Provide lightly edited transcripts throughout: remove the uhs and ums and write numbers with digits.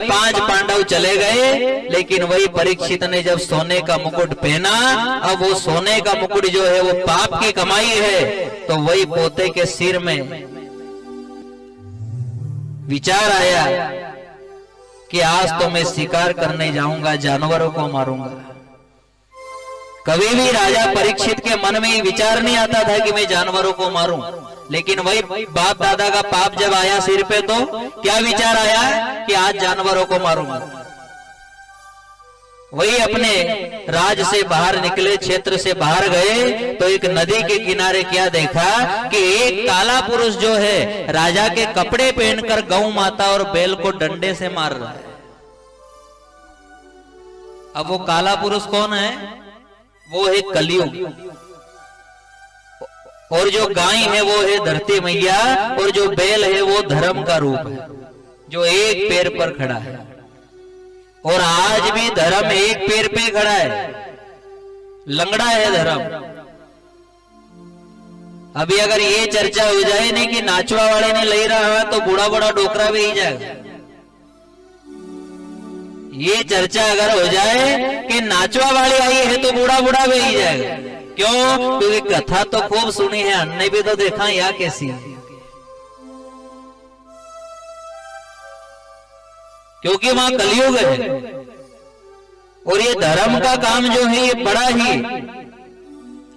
5 पांडव चले गए, लेकिन वही परीक्षित ने जब सोने का मुकुट पहना, अब वो सोने का मुकुट जो है वो पाप की कमाई है, तो वही पोते के सिर में विचार आया कि आज तो मैं शिकार करने जाऊंगा, जानवरों को मारूंगा। कभी भी राजा परीक्षित के मन में विचार नहीं आता था कि मैं जानवरों को मारूं, लेकिन वही बाप दादा का पाप जब आया सिर पे, तो क्या विचार आया कि आज जानवरों को मारूंगा। वही अपने राज से बाहर निकले, क्षेत्र से बाहर गए, तो एक नदी के किनारे क्या देखा कि एक काला पुरुष जो है राजा के कपड़े पहनकर गौ माता और बैल को डंडे से मार रहा है। अब वो काला पुरुष कौन है? वो है कलयुग, और जो गाय है वो है धरती मैया, और जो बैल है वो धर्म का रूप है जो एक पैर पर खड़ा है। और आज भी धर्म एक पैर पे खड़ा है, लंगड़ा है धर्म। अभी अगर ये चर्चा हो जाए नहीं कि नाचवा वाले ने ले रहा है, तो बूढ़ा बड़ा डोकरा भी ही जाएगा। ये चर्चा अगर हो जाए कि नाचवा वाली आई है, तो बूढ़ा बूढ़ा भी ही जाएगा। क्यों? क्योंकि कथा तो खूब सुनी है, हमने भी तो देखा या कैसी है। क्योंकि वहां कलयुग है, और ये धर्म का काम जो है ये बड़ा ही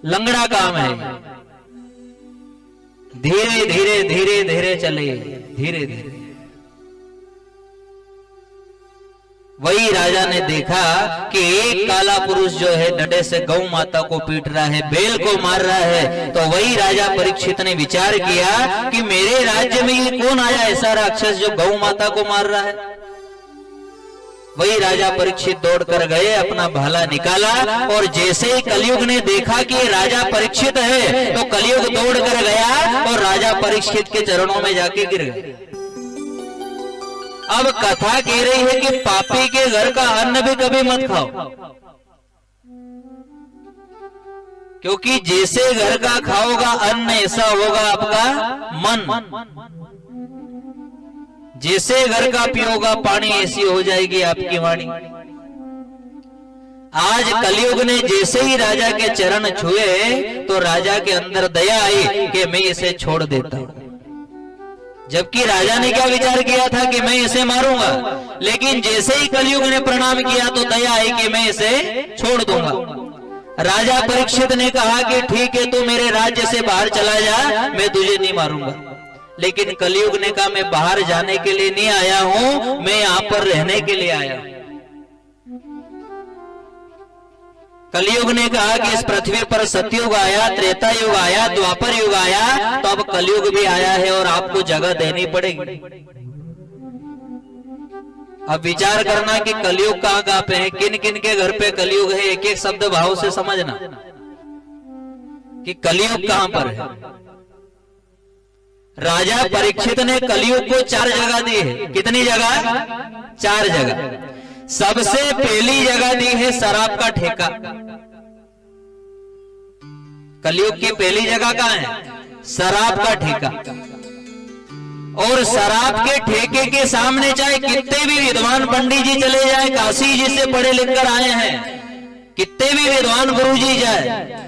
लंगड़ा काम है। धीरे धीरे धीरे धीरे चले, धीरे धीरे। वही राजा ने देखा कि एक काला पुरुष जो है डंडे से गौ माता को पीट रहा है, बैल को मार रहा है। तो वही राजा परीक्षित ने विचार किया कि मेरे राज्य में ये कौन आया ऐसा राक्षस जो गौ माता को मार रहा है। वही राजा परीक्षित दौड़ कर गए, अपना भाला निकाला, और जैसे ही कलयुग ने देखा कि राजा परीक्षित है, तो कलयुग दौड़ कर गया और राजा परीक्षित के चरणों में जाके गिर गए। अब कथा कह रही है कि पापी के घर का अन्न भी कभी मत खाओ, क्योंकि जैसे घर का खाओगा अन्न, ऐसा होगा आपका मन। जैसे घर का पियोगा पानी, ऐसी हो जाएगी आपकी वाणी। आज कलयुग ने जैसे ही राजा के चरण छुए, तो राजा के अंदर दया आई कि मैं इसे छोड़ देता हूं। जबकि राजा ने क्या विचार किया था कि मैं इसे मारूंगा, लेकिन जैसे ही कलयुग ने प्रणाम किया तो दया आई कि मैं इसे छोड़ दूंगा। राजा परीक्षित ने कहा कि ठीक है, तू मेरे राज्य से बाहर चला जा, मैं तुझे नहीं मारूंगा। लेकिन कलयुग ने कहा मैं बाहर जाने के लिए नहीं आया हूं, मैं यहां पर रहने के लिए आया हूं। कलयुग ने कहा कि इस पृथ्वी पर सतयुग आया, त्रेता युग आया, द्वापर युग आया, तो अब कलयुग भी आया है और आपको जगह देनी पड़ेगी। अब विचार करना कि कलयुग कहां पे है, किन किन के घर पे कलयुग है। एक एक शब्द भाव से समझना कि कलयुग कहां पर है। राजा परीक्षित ने कलयुग को 4 जगह दी है। कितनी जगह? 4 जगह। सबसे पहली जगह दी है शराब का ठेका। कलयुग की पहली जगह कहां है? शराब का ठेका। और शराब के ठेके के सामने चाहे कितने भी विद्वान पंडित जी चले जाए, काशी जी से पढ़े लिख कर आए हैं, कितने भी विद्वान गुरु जी जाए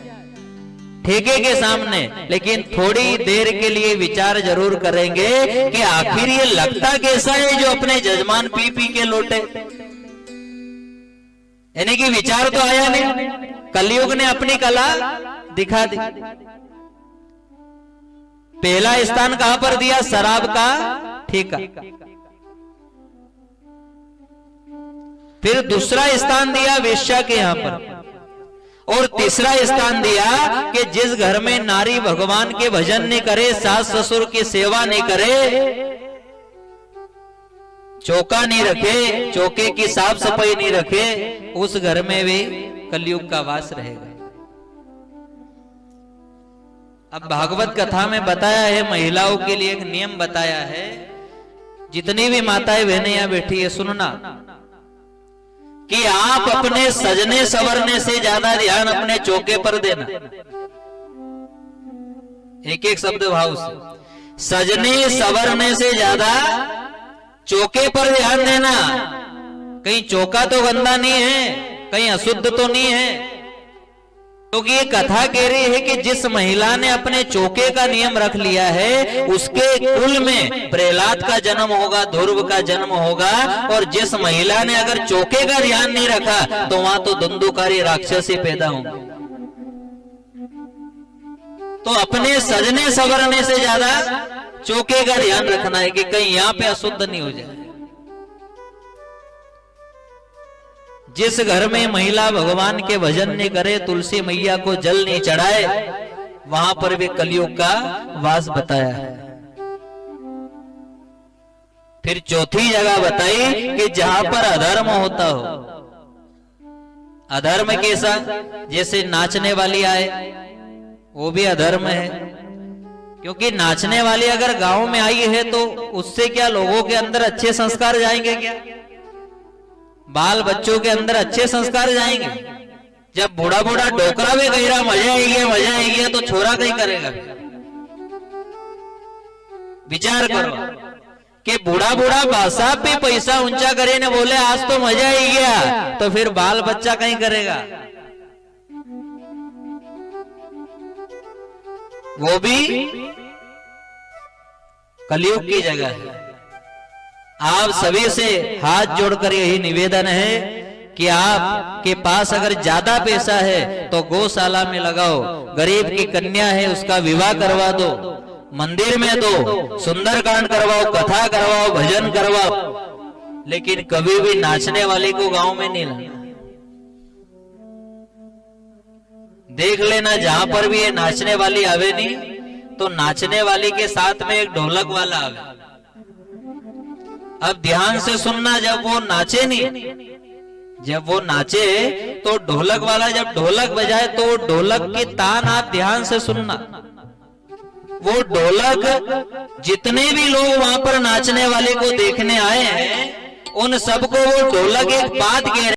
ठेके के सामने, लेकिन थोड़ी देर के लिए विचार जरूर करेंगे कि आखिर ये लगता कैसा है जो अपने जजमान पी पी के लौटे। यानी कि विचार तो आया नहीं। कलयुग ने अपनी कला दिखा दी। पहला स्थान कहां पर दिया? शराब का ठेका। फिर दूसरा स्थान दिया वेश्या के यहां पर, और तीसरा स्थान दिया कि जिस घर में नारी भगवान के भजन नहीं करे, सास ससुर की सेवा नहीं करे, चौका नहीं रखे, चौके की साफ सफाई नहीं रखे, उस घर में भी कलयुग का वास रहेगा। अब भागवत कथा में बताया है, महिलाओं के लिए एक नियम बताया है। जितनी भी माताएं बहनें यहां बैठी है, सुनना कि आप अपने सजने संवरने से ज्यादा ध्यान अपने चौके पर देना। एक एक शब्द भाव से। सजने संवरने से ज्यादा चौके पर ध्यान देना, कहीं चौका तो गंदा नहीं है, कहीं अशुद्ध तो नहीं है। क्योंकि ये कथा कह रही है कि जिस महिला ने अपने चौके का नियम रख लिया है उसके कुल में प्रहलाद का जन्म होगा, ध्रुव का जन्म होगा। और जिस महिला ने अगर चौके का ध्यान नहीं रखा तो वहां तो धुंधुकारी राक्षसी पैदा होंगे। तो अपने सजने संवरने से ज्यादा चौके का ध्यान रखना है कि कहीं यहां पे अशुद्ध नहीं हो जाए। जिस घर में महिला भगवान के भजन नहीं करे, तुलसी मैया को जल नहीं चढ़ाए, वहां पर भी कलयुग का वास बताया है। फिर चौथी जगह बताई कि जहां पर अधर्म होता हो। अधर्म कैसा? जैसे नाचने वाली आए, वो भी अधर्म है। क्योंकि नाचने वाली अगर गांव में आई है तो उससे क्या लोगों के अंदर अच्छे संस्कार जाएंगे? क्या बाल बच्चों के अंदर अच्छे संस्कार जाएंगे? जब बूढ़ा बूढ़ा डोकरा भी कह रहा मजा आई गया तो छोरा कहीं करेगा? विचार करो कि बूढ़ा बूढ़ा भाषा पे पैसा ऊंचा करे ने बोले आज तो मजा आई गया, तो फिर बाल बच्चा कहीं करेगा? वो भी कलयुग की जगह है। आप सभी से हाथ जोड़कर यही निवेदन है कि आपके पास अगर ज्यादा पैसा है तो गौशाला में लगाओ, गरीब की कन्या है उसका विवाह करवा दो, मंदिर में दो, सुंदरकांड करवाओ, कथा करवाओ, भजन करवाओ, लेकिन कभी भी नाचने वाले को गांव में नहीं लाना। देख लेना जहां पर भी ये नाचने वाली आवे नहीं तो नाचने वाली के साथ में एक ढोलक वाला आवे। अब ध्यान से सुनना, जब वो नाचे नहीं, जब वो नाचे तो ढोलक वाला जब ढोलक बजाए तो ढोलक की तान आप ध्यान से सुनना। वो ढोलक जितने भी लोग वहां पर नाचने वाले को देखने आए हैं उन सबको वो ढोलक एक बात कह रहे